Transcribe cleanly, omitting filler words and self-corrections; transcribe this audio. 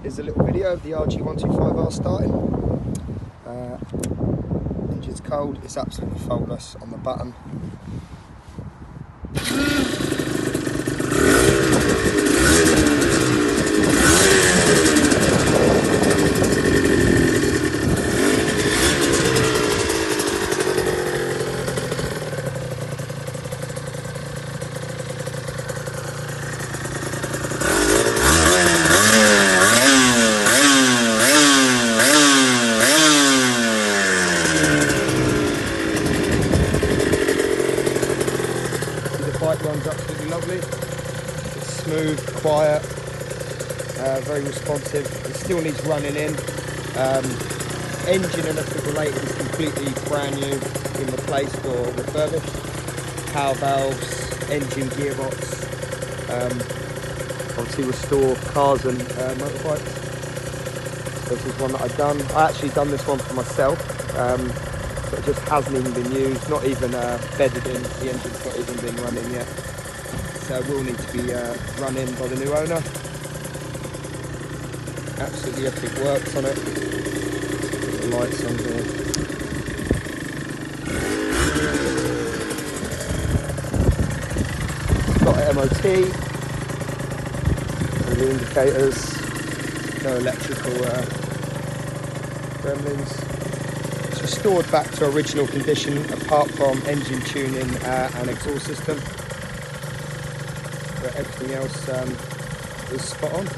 Here's a little video of the RG125 R starting. Engine's cold, it's absolutely faultless on the button. The bike runs absolutely lovely. It's smooth, quiet, very responsive. It still needs running in. Engine and everything related is completely brand new, been replaced or refurbished. Power valves, engine, gearbox. Obviously restore cars and motorbikes. This is one that I've done. I actually done this one for myself. But it just hasn't even been used, not even bedded in. The engine's not even been running yet. So it will need to be run in by the new owner. Absolutely epic works on it. The lights on here. It's got an MOT. And the indicators. No electrical gremlins. Restored back to original condition apart from engine tuning and exhaust system, but everything else is spot on.